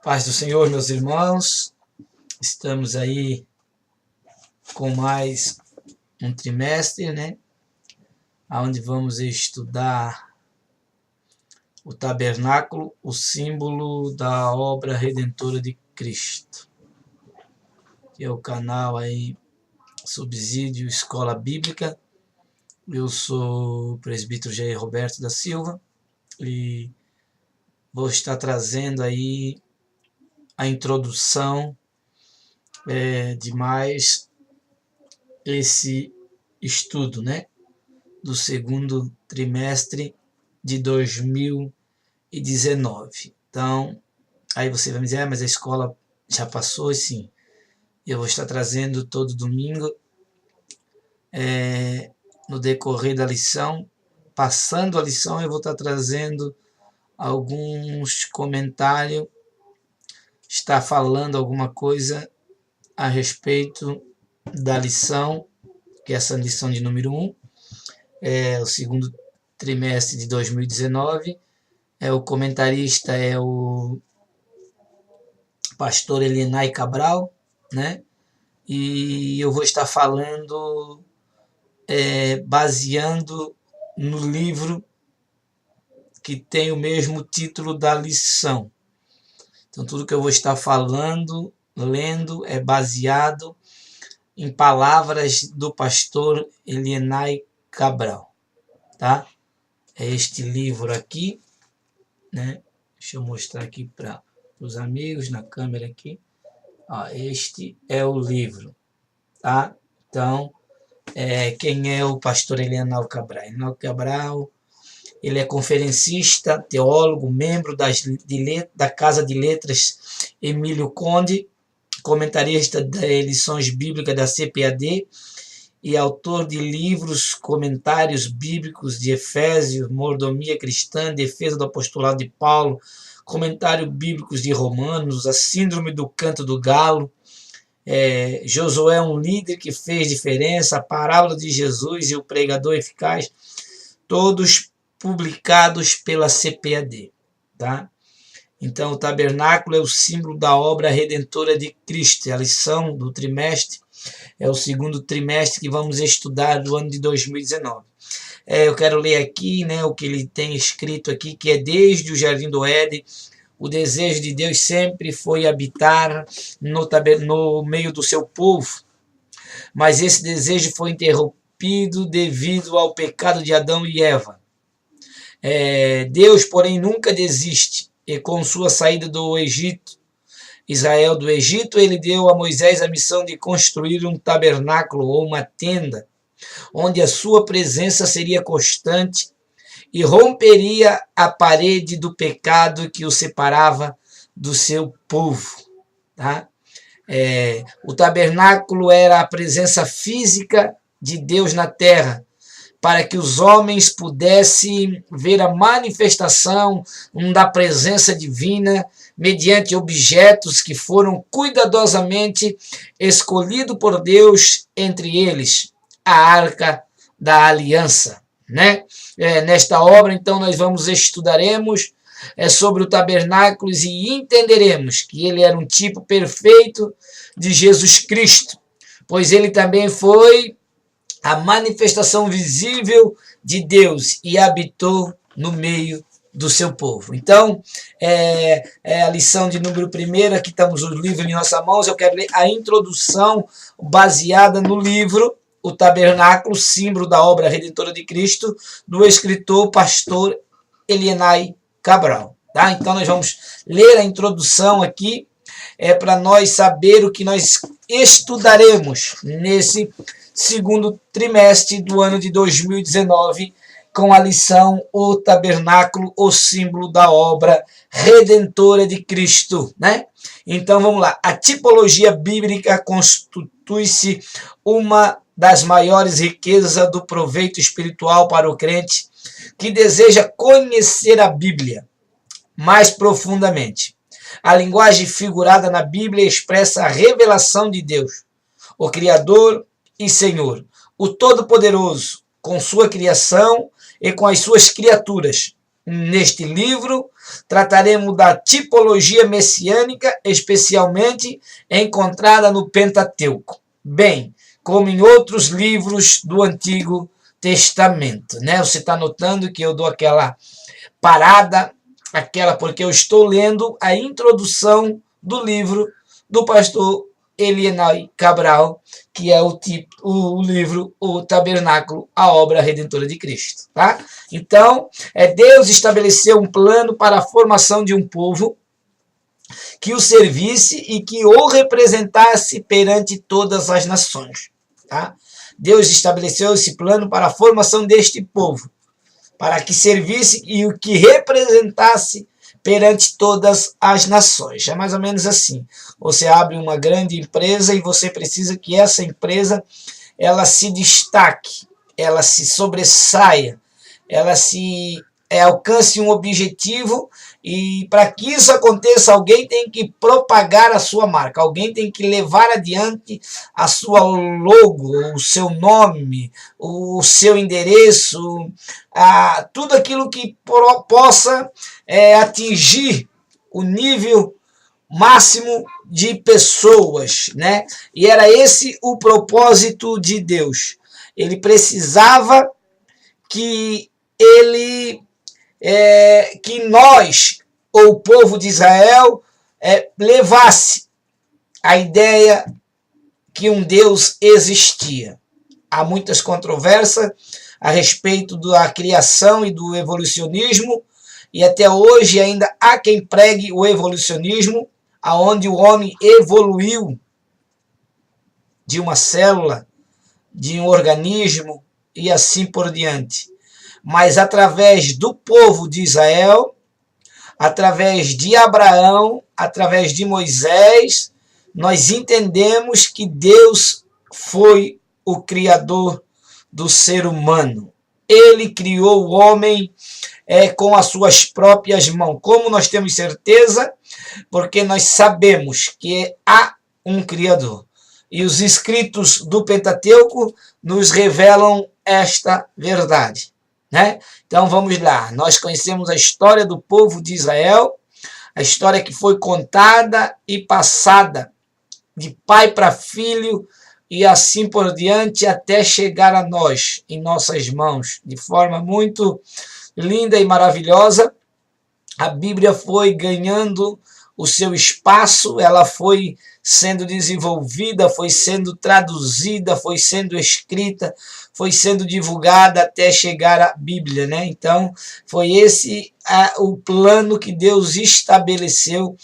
Paz do Senhor, meus irmãos, estamos aí com mais um trimestre, né? Onde vamos estudar o tabernáculo, o símbolo da obra redentora de Cristo. Que é o canal aí, Subsídio Escola Bíblica. Eu sou o presbítero Jair Roberto da Silva e vou estar trazendo aí a introdução de mais esse estudo, né, do segundo trimestre de 2019. Então, aí você vai me dizer, mas a escola já passou? Sim, eu vou estar trazendo todo domingo, no decorrer da lição, passando a lição, eu vou estar trazendo alguns comentários, está falando alguma coisa a respeito da lição, que é essa lição de número 1, o segundo trimestre de 2019. O comentarista é o pastor Elienay Cabral, né? E eu vou estar falando, baseando no livro que tem o mesmo título da lição. Então, tudo que eu vou estar falando, lendo, é baseado em palavras do pastor Elienay Cabral, tá? É este livro aqui, né? Deixa eu mostrar aqui para os amigos na câmera aqui. Ó, este é o livro, tá? Então, quem é o pastor Elienay Cabral? Elienay Cabral, ele é conferencista, teólogo, membro da Casa de Letras Emílio Conde, comentarista das lições bíblicas da CPAD e autor de livros, comentários bíblicos de Efésios, Mordomia Cristã, Defesa do Apostolado de Paulo, comentários bíblicos de Romanos, a Síndrome do Canto do Galo, Josué, um líder que fez diferença, a Parábola de Jesus e o Pregador Eficaz, todos publicados pela CPAD, tá? Então, o tabernáculo é o símbolo da obra redentora de Cristo. A lição do trimestre é o segundo trimestre que vamos estudar do ano de 2019. Eu quero ler aqui, né, o que ele tem escrito aqui, que é desde o Jardim do Éden, o desejo de Deus sempre foi habitar no meio do seu povo, mas esse desejo foi interrompido devido ao pecado de Adão e Eva. Deus, porém, nunca desiste, e com sua saída do Egito, Israel do Egito, ele deu a Moisés a missão de construir um tabernáculo ou uma tenda, onde a sua presença seria constante e romperia a parede do pecado que o separava do seu povo, tá? O tabernáculo era a presença física de Deus na terra, para que os homens pudessem ver a manifestação da presença divina mediante objetos que foram cuidadosamente escolhidos por Deus, entre eles a Arca da Aliança, né? Nesta obra, então, nós estudaremos sobre o tabernáculo e entenderemos que ele era um tipo perfeito de Jesus Cristo, pois ele também foi a manifestação visível de Deus e habitou no meio do seu povo. Então, a lição de número 1, aqui estamos o livro em nossas mãos, eu quero ler a introdução baseada no livro O Tabernáculo, símbolo da obra redentora de Cristo, do escritor pastor Elienay Cabral. Tá? Então, nós vamos ler a introdução aqui, para nós saber o que nós estudaremos nesse segundo trimestre do ano de 2019, com a lição O Tabernáculo, o símbolo da obra redentora de Cristo, né? Então vamos lá. A tipologia bíblica constitui-se uma das maiores riquezas do proveito espiritual para o crente que deseja conhecer a Bíblia mais profundamente. A linguagem figurada na Bíblia expressa a revelação de Deus, o Criador e Senhor, o Todo-Poderoso, com sua criação e com as suas criaturas, neste livro, trataremos da tipologia messiânica, especialmente encontrada no Pentateuco, bem como em outros livros do Antigo Testamento, né? Você está notando que eu dou aquela parada, porque eu estou lendo a introdução do livro do pastor Elienay Cabral, que é o livro O Tabernáculo, a Obra Redentora de Cristo. Tá? Então, Deus estabeleceu um plano para a formação de um povo que o servisse e que o representasse perante todas as nações. Tá? Deus estabeleceu esse plano para a formação deste povo, para que servisse e o que representasse perante todas as nações. É mais ou menos assim. Você abre uma grande empresa e você precisa que essa empresa ela se destaque, ela se sobressaia, ela alcance um objetivo, e para que isso aconteça, alguém tem que propagar a sua marca, alguém tem que levar adiante a sua logo, o seu nome, o seu endereço, tudo aquilo que possa atingir o nível máximo de pessoas, né? E era esse o propósito de Deus. Ele precisava que nós, ou o povo de Israel, levasse a ideia que um Deus existia. Há muitas controvérsias a respeito da criação e do evolucionismo, e até hoje ainda há quem pregue o evolucionismo, aonde o homem evoluiu de uma célula, de um organismo e assim por diante. Mas através do povo de Israel, através de Abraão, através de Moisés, nós entendemos que Deus foi o criador do ser humano. Ele criou o homem com as suas próprias mãos. Como nós temos certeza? Porque nós sabemos que há um criador. E os escritos do Pentateuco nos revelam esta verdade, né? Então vamos lá, nós conhecemos a história do povo de Israel, a história que foi contada e passada de pai para filho e assim por diante até chegar a nós, em nossas mãos, de forma muito linda e maravilhosa. A Bíblia foi ganhando o seu espaço, ela foi sendo desenvolvida, foi sendo traduzida, foi sendo escrita, foi sendo divulgada até chegar à Bíblia, né? Então, foi esse o plano que Deus estabeleceu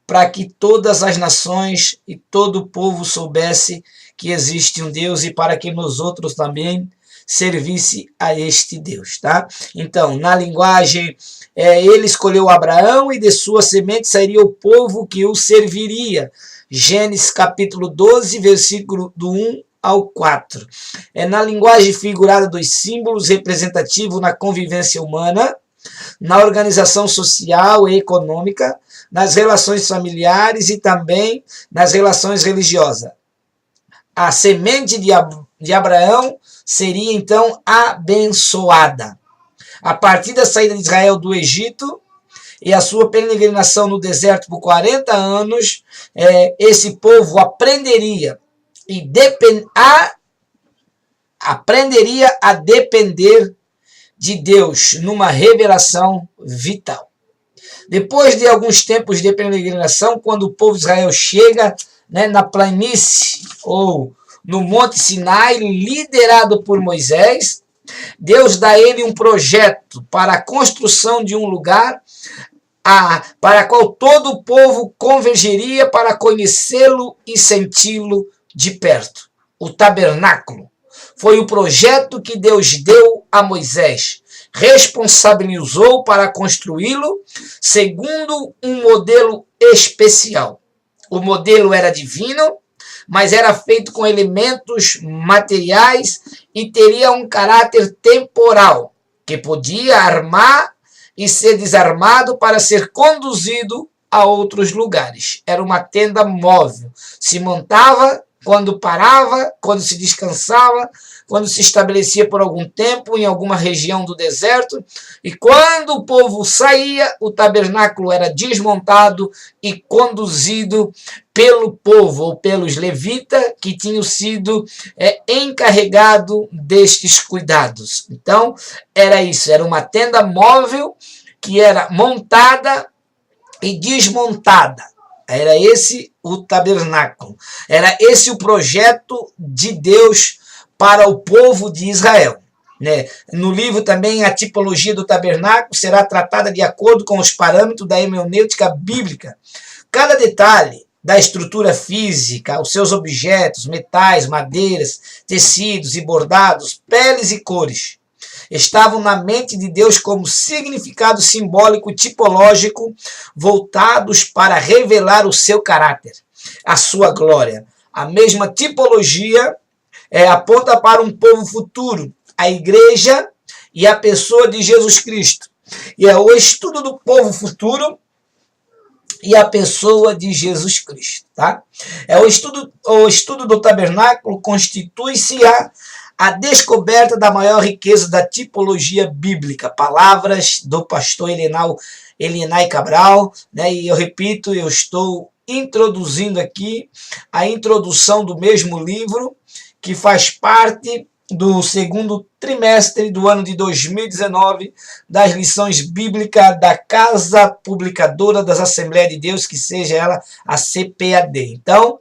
para que todas as nações e todo o povo soubesse que existe um Deus e para que nós outros também servisse a este Deus, tá? Então, na linguagem, ele escolheu Abraão e de sua semente sairia o povo que o serviria. Gênesis capítulo 12, versículo do 1 ao 4. Na linguagem figurada dos símbolos representativos na convivência humana, na organização social e econômica, nas relações familiares e também nas relações religiosas. A semente de Abraão seria então abençoada. A partir da saída de Israel do Egito e a sua peregrinação no deserto por 40 anos, esse povo aprenderia a depender de Deus numa revelação vital. Depois de alguns tempos de peregrinação, quando o povo de Israel chega, né, na planície ou no Monte Sinai, liderado por Moisés, Deus dá a ele um projeto para a construção de um lugar para qual todo o povo convergeria para conhecê-lo e senti-lo de perto. O tabernáculo foi o projeto que Deus deu a Moisés, responsabilizou para construí-lo segundo um modelo especial. O modelo era divino, mas era feito com elementos materiais e teria um caráter temporal, que podia armar e ser desarmado para ser conduzido a outros lugares. Era uma tenda móvel. Se montava quando parava, quando se descansava, quando se estabelecia por algum tempo em alguma região do deserto, e quando o povo saía, o tabernáculo era desmontado e conduzido pelo povo, ou pelos levitas, que tinham sido encarregados destes cuidados. Então, era isso, era uma tenda móvel que era montada e desmontada. Era esse o tabernáculo. Era esse o projeto de Deus para o povo de Israel. Né? No livro também, a tipologia do tabernáculo será tratada de acordo com os parâmetros da hermenêutica bíblica. Cada detalhe da estrutura física, os seus objetos, metais, madeiras, tecidos e bordados, peles e cores, estavam na mente de Deus como significado simbólico tipológico voltados para revelar o seu caráter, a sua glória. A mesma tipologia aponta para um povo futuro, a igreja e a pessoa de Jesus Cristo. E é o estudo do povo futuro e a pessoa de Jesus Cristo. Tá? O estudo do tabernáculo constitui-se a descoberta da maior riqueza da tipologia bíblica. Palavras do pastor Elinay Cabral, né? E eu repito, eu estou introduzindo aqui a introdução do mesmo livro, que faz parte do segundo trimestre do ano de 2019, das lições bíblicas da Casa Publicadora das Assembleias de Deus, que seja ela a CPAD. Então,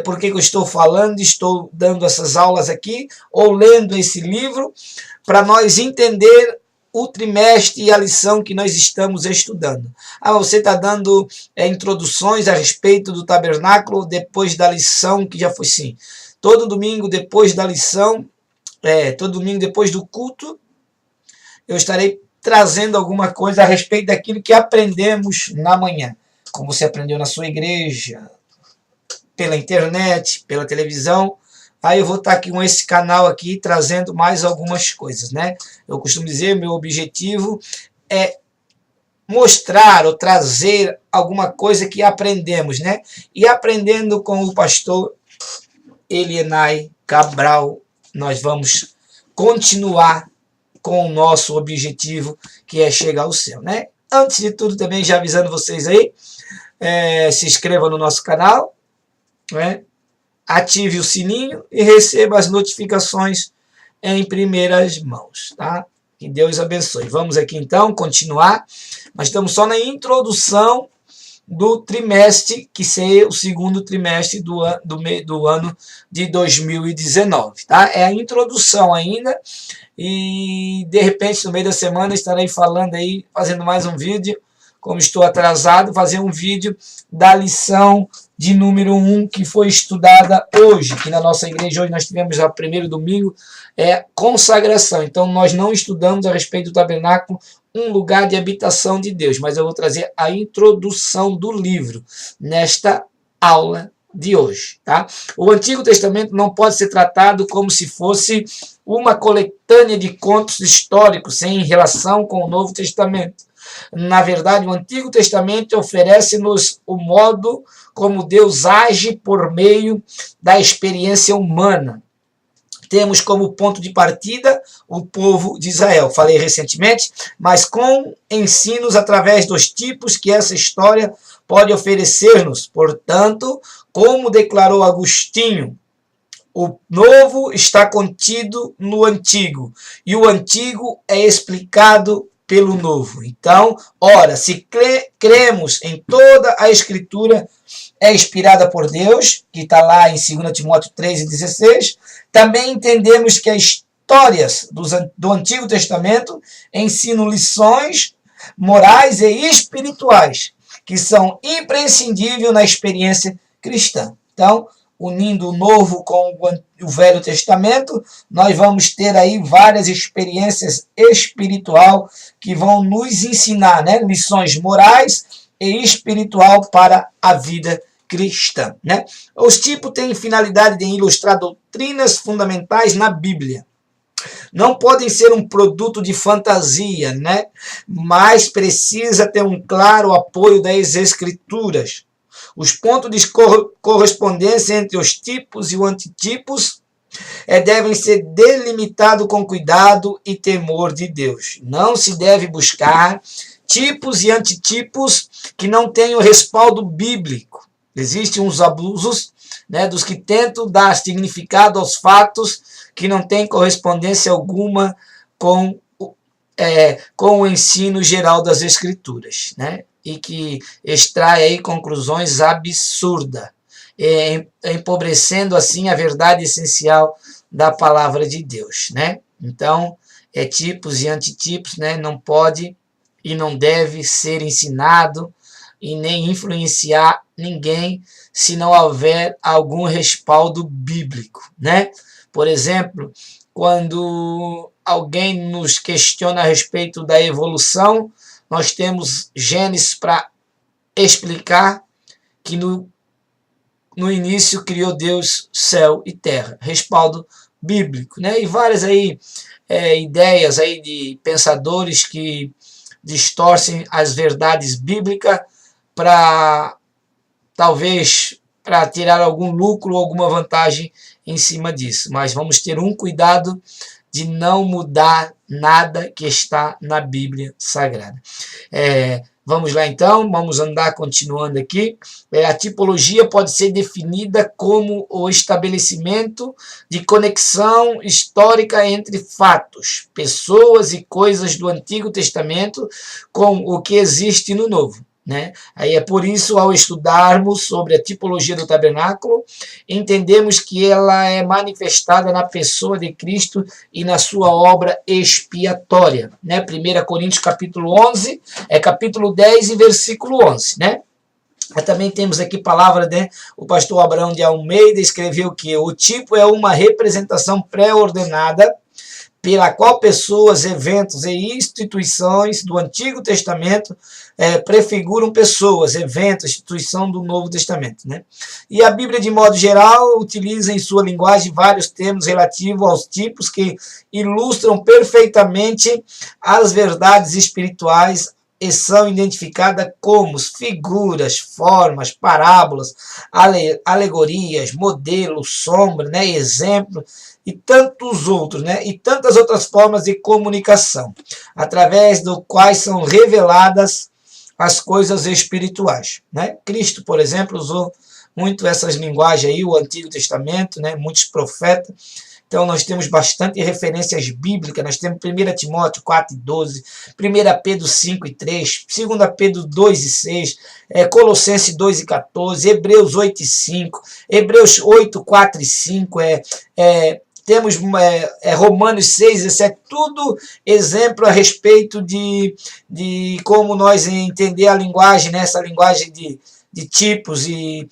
por que eu estou falando, estou dando essas aulas aqui, ou lendo esse livro, para nós entender o trimestre e a lição que nós estamos estudando. Você está dando introduções a respeito do tabernáculo depois da lição, que já foi sim. Todo domingo depois da lição, todo domingo depois do culto, eu estarei trazendo alguma coisa a respeito daquilo que aprendemos na manhã. Como você aprendeu na sua igreja, pela internet, pela televisão. Aí eu vou estar aqui com esse canal aqui, trazendo mais algumas coisas, né? Eu costumo dizer, meu objetivo é mostrar ou trazer alguma coisa que aprendemos, né? E aprendendo com o pastor Elinay Cabral, nós vamos continuar com o nosso objetivo, que é chegar ao céu, né? Antes de tudo, também já avisando vocês aí, se inscreva no nosso canal, né? Ative o sininho e receba as notificações em primeiras mãos, tá? Que Deus abençoe. Vamos aqui então continuar. Nós estamos só na introdução do trimestre, que seria o segundo trimestre do ano de 2019, tá? É a introdução ainda, e de repente no meio da semana estarei falando aí, fazendo mais um vídeo, como estou atrasado, fazer um vídeo da lição de número 1 que foi estudada hoje, que na nossa igreja hoje nós tivemos o primeiro domingo, consagração. Então nós não estudamos a respeito do tabernáculo, um lugar de habitação de Deus, mas eu vou trazer a introdução do livro nesta aula de hoje, tá? O Antigo Testamento não pode ser tratado como se fosse uma coletânea de contos históricos sem relação com o Novo Testamento. Na verdade, o Antigo Testamento oferece-nos o modo como Deus age por meio da experiência humana. Temos como ponto de partida o povo de Israel, falei recentemente, mas com ensinos através dos tipos que essa história pode oferecer-nos. Portanto, como declarou Agostinho, o novo está contido no antigo, e o antigo é explicado pelo novo. Então, ora, se cremos em toda a Escritura é inspirada por Deus, que está lá em 2 Timóteo 3,16, também entendemos que as histórias do Antigo Testamento ensinam lições morais e espirituais, que são imprescindíveis na experiência cristã. Então, unindo o Novo com o Velho Testamento, nós vamos ter aí várias experiências espirituais que vão nos ensinar, né, lições morais e espiritual para a vida cristã, né? Os tipos têm finalidade de ilustrar doutrinas fundamentais na Bíblia. Não podem ser um produto de fantasia, né? Mas precisa ter um claro apoio das Escrituras. Os pontos de correspondência entre os tipos e os antitipos devem ser delimitados com cuidado e temor de Deus. Não se deve buscar tipos e antitipos que não tenham respaldo bíblico. Existem uns abusos, né, dos que tentam dar significado aos fatos que não têm correspondência alguma com o ensino geral das Escrituras, né, e que extrai aí conclusões absurdas, empobrecendo assim a verdade essencial da palavra de Deus, né? Então, tipos e antitipos, né, não pode e não deve ser ensinado e nem influenciar ninguém se não houver algum respaldo bíblico, né? Por exemplo, quando alguém nos questiona a respeito da evolução, nós temos Gênesis para explicar que no início criou Deus céu e terra, respaldo bíblico, né? E várias aí ideias aí de pensadores que distorcem as verdades bíblicas para talvez para tirar algum lucro ou alguma vantagem em cima disso. Mas vamos ter um cuidado de não mudar nada que está na Bíblia Sagrada. Vamos lá então, vamos andar continuando aqui. A tipologia pode ser definida como o estabelecimento de conexão histórica entre fatos, pessoas e coisas do Antigo Testamento com o que existe no Novo, né? Aí é por isso, ao estudarmos sobre a tipologia do tabernáculo, entendemos que ela é manifestada na pessoa de Cristo e na sua obra expiatória, né? 1 Coríntios capítulo 11, capítulo 10 e versículo 11, né? Também temos aqui palavra, né? O pastor Abraão de Almeida escreveu que o tipo é uma representação pré-ordenada pela qual pessoas, eventos e instituições do Antigo Testamento prefiguram pessoas, eventos, instituição do Novo Testamento, né? E a Bíblia, de modo geral, utiliza em sua linguagem vários termos relativos aos tipos que ilustram perfeitamente as verdades espirituais e são identificadas como figuras, formas, parábolas, alegorias, modelos, sombra, né, exemplo, e tantos outros, né, e tantas outras formas de comunicação, através do quais são reveladas as coisas espirituais, né? Cristo, por exemplo, usou muito essas linguagens aí, o Antigo Testamento, né, muitos profetas. Então, nós temos bastante referências bíblicas. Nós temos 1 Timóteo 4 e 12, 1 Pedro 5 e 3, 2 Pedro 2 e 6, Colossenses 2 e 14, Hebreus 8 e 5, Hebreus 8, 4 e 5, temos Romanos 6 e 7, tudo exemplo a respeito de como nós entender a linguagem, né? Essa linguagem de tipos e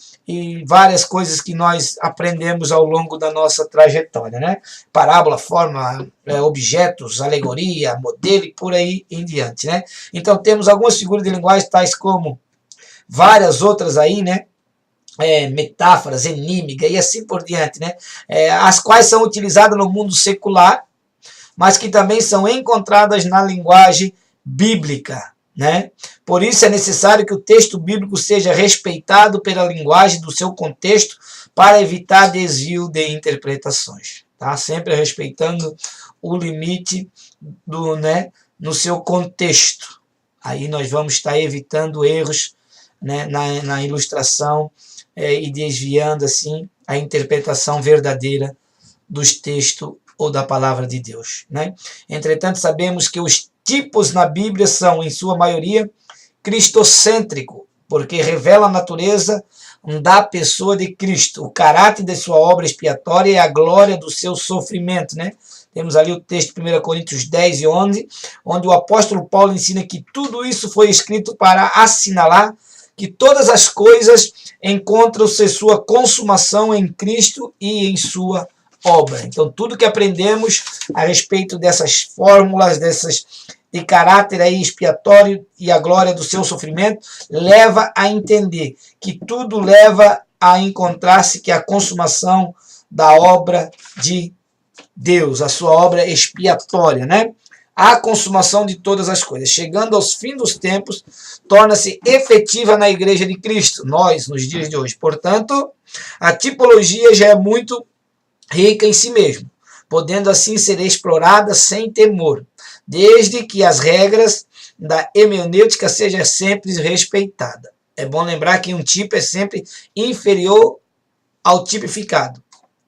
várias coisas que nós aprendemos ao longo da nossa trajetória, né? Parábola, forma, objetos, alegoria, modelo e por aí em diante, né? Então temos algumas figuras de linguagem tais como várias outras aí, né? Metáforas, enigma e assim por diante, né? As quais são utilizadas no mundo secular, mas que também são encontradas na linguagem bíblica, né? Por isso é necessário que o texto bíblico seja respeitado pela linguagem do seu contexto para evitar desvio de interpretações, tá? Sempre respeitando o limite né, no seu contexto. Aí nós vamos estar evitando erros, né, na ilustração e desviando assim a interpretação verdadeira dos textos ou da palavra de Deus, né? Entretanto, sabemos que os tipos na Bíblia são, em sua maioria, cristocêntrico, porque revela a natureza da pessoa de Cristo, o caráter de sua obra expiatória e a glória do seu sofrimento, né? Temos ali o texto de 1 Coríntios 10 e 11, onde o apóstolo Paulo ensina que tudo isso foi escrito para assinalar que todas as coisas encontram-se sua consumação em Cristo e em sua obra. Então, tudo que aprendemos a respeito dessas fórmulas, de caráter aí expiatório e a glória do seu sofrimento, leva a entender que tudo leva a encontrar-se que a consumação da obra de Deus, a sua obra expiatória, né? à consumação de todas as coisas. Chegando aos fins dos tempos, torna-se efetiva na Igreja de Cristo, nós, nos dias de hoje. Portanto, a tipologia já é muito rica em si mesmo, podendo assim ser explorada sem temor, desde que as regras da hermenêutica sejam sempre respeitadas. É bom lembrar que um tipo é sempre inferior ao tipificado.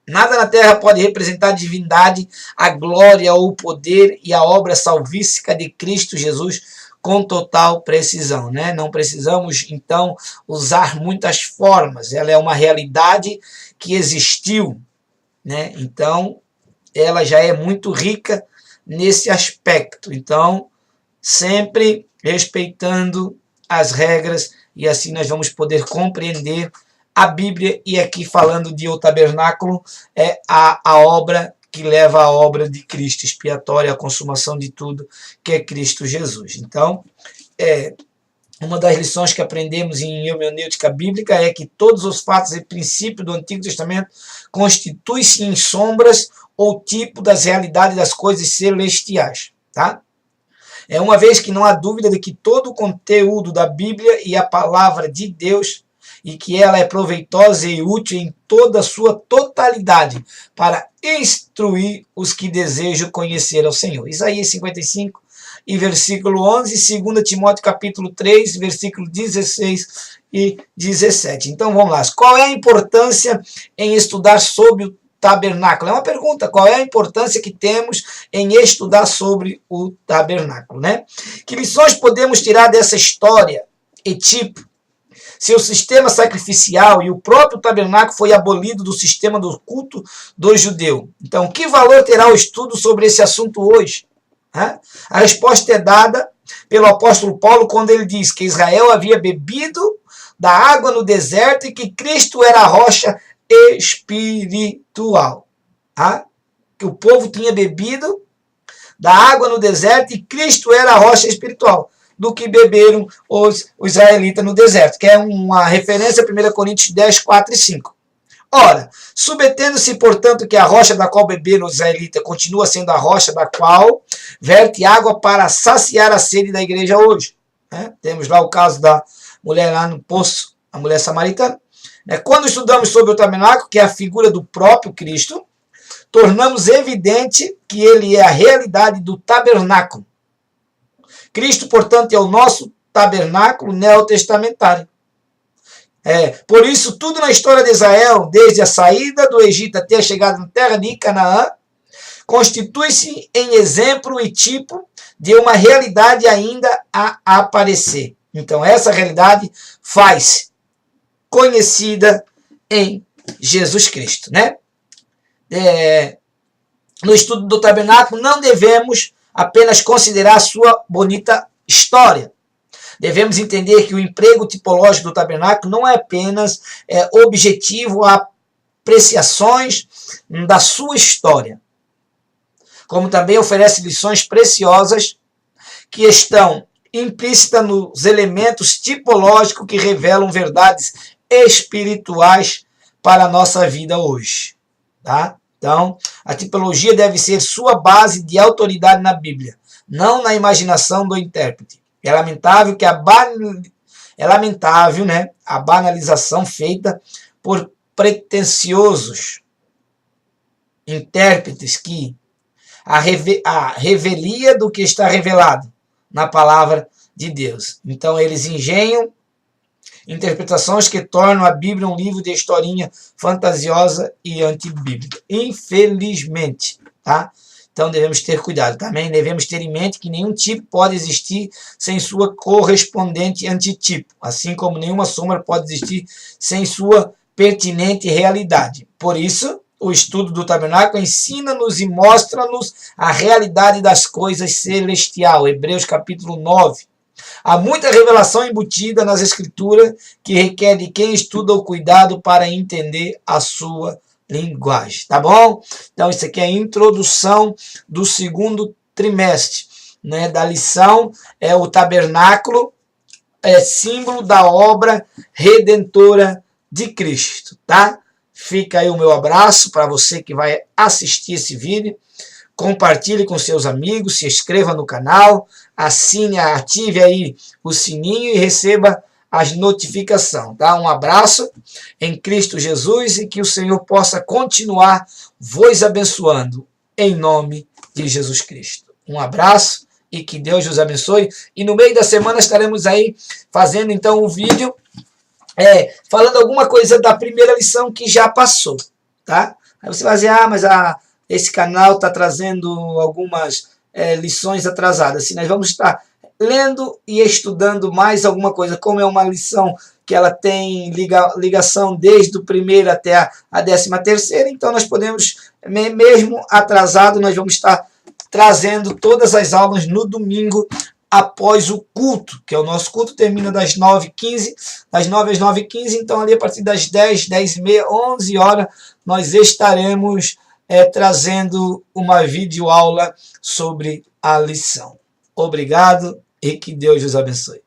Nada na terra pode representar a divindade, a glória, o poder e a obra salvífica de Cristo Jesus com total precisão, né? Não precisamos, então, usar muitas formas. Ela é uma realidade que existiu, né? Então, ela já é muito rica nesse aspecto. Então, sempre respeitando as regras, e assim nós vamos poder compreender a Bíblia. E aqui falando de o tabernáculo, é a obra que leva à obra de Cristo, expiatória, a consumação de tudo, que é Cristo Jesus. Então, uma das lições que aprendemos em hermenêutica bíblica é que todos os fatos e princípios do Antigo Testamento constituem-se em sombras ou tipo das realidades das coisas celestiais, tá? Uma vez que não há dúvida de que todo o conteúdo da Bíblia e a palavra de Deus, e que ela é proveitosa e útil em toda a sua totalidade para instruir os que desejam conhecer ao Senhor. Isaías 55 e versículo 11, 2 Timóteo capítulo 3, versículo 16 e 17. Então vamos lá. Qual é a importância em estudar sobre o tabernáculo? É uma pergunta. Qual é a importância que temos em estudar sobre o tabernáculo, né? Que lições podemos tirar dessa história e tipo? Seu sistema sacrificial e o próprio tabernáculo foi abolido do sistema do culto do judeu. Então, que valor terá o estudo sobre esse assunto hoje? A resposta é dada pelo apóstolo Paulo quando ele diz que Israel havia bebido da água no deserto e que Cristo era a rocha espiritual. Que o povo tinha bebido da água no deserto e Cristo era a rocha espiritual, do que beberam os israelitas no deserto, que é uma referência a 1 Coríntios 10, 4 e 5. Ora, submetendo-se, portanto, que a rocha da qual beberam os israelitas continua sendo a rocha da qual verte água para saciar a sede da igreja hoje. Temos lá o caso da mulher lá no poço, a mulher samaritana. Quando estudamos sobre o tabernáculo, que é a figura do próprio Cristo, tornamos evidente que ele é a realidade do tabernáculo. Cristo, portanto, é o nosso tabernáculo neotestamentário. Por isso, tudo na história de Israel, desde a saída do Egito até a chegada na terra de Canaã, constitui-se em exemplo e tipo de uma realidade ainda a aparecer. Então, essa realidade faz conhecida em Jesus Cristo, né? No estudo do tabernáculo, não devemos apenas considerar a sua bonita história. Devemos entender que o emprego tipológico do tabernáculo não é apenas objetivo a apreciações da sua história, como também oferece lições preciosas que estão implícitas nos elementos tipológicos que revelam verdades espirituais para a nossa vida hoje, tá? Então, a tipologia deve ser sua base de autoridade na Bíblia, não na imaginação do intérprete. É lamentável a banalização feita por pretensiosos intérpretes que a revelia do que está revelado na palavra de Deus. Então, eles engenham interpretações que tornam a Bíblia um livro de historinha fantasiosa e antibíblica. Infelizmente, tá? Então devemos ter cuidado. Também devemos ter em mente que nenhum tipo pode existir sem sua correspondente antitipo, assim como nenhuma sombra pode existir sem sua pertinente realidade. Por isso, o estudo do tabernáculo ensina-nos e mostra-nos a realidade das coisas celestiais. Hebreus capítulo 9. Há muita revelação embutida nas Escrituras que requer de quem estuda o cuidado para entender a sua linguagem, tá bom? Então, isso aqui é a introdução do segundo trimestre, né, da lição. O tabernáculo é símbolo da obra redentora de Cristo, tá? Fica aí o meu abraço para você que vai assistir esse vídeo. compartilhe com seus amigos, se inscreva no canal, assine, ative aí o sininho e receba as notificações, tá? Um abraço em Cristo Jesus e que o Senhor possa continuar vos abençoando em nome de Jesus Cristo. Um abraço e que Deus os abençoe. E no meio da semana estaremos aí fazendo então um vídeo falando alguma coisa da primeira lição que já passou, tá? Aí você vai dizer, mas esse canal está trazendo algumas lições atrasadas. Sim, nós vamos estar lendo e estudando mais alguma coisa, como é uma lição que ela tem ligação desde o primeiro até a 13ª, então nós podemos, mesmo atrasado, nós vamos estar trazendo todas as aulas no domingo após o culto, que é o nosso culto, termina das 9h15, das 9 às 9h15, então ali a partir das 10, 10h30, 11 horas, nós estaremos trazendo uma videoaula sobre a lição. Obrigado e que Deus os abençoe.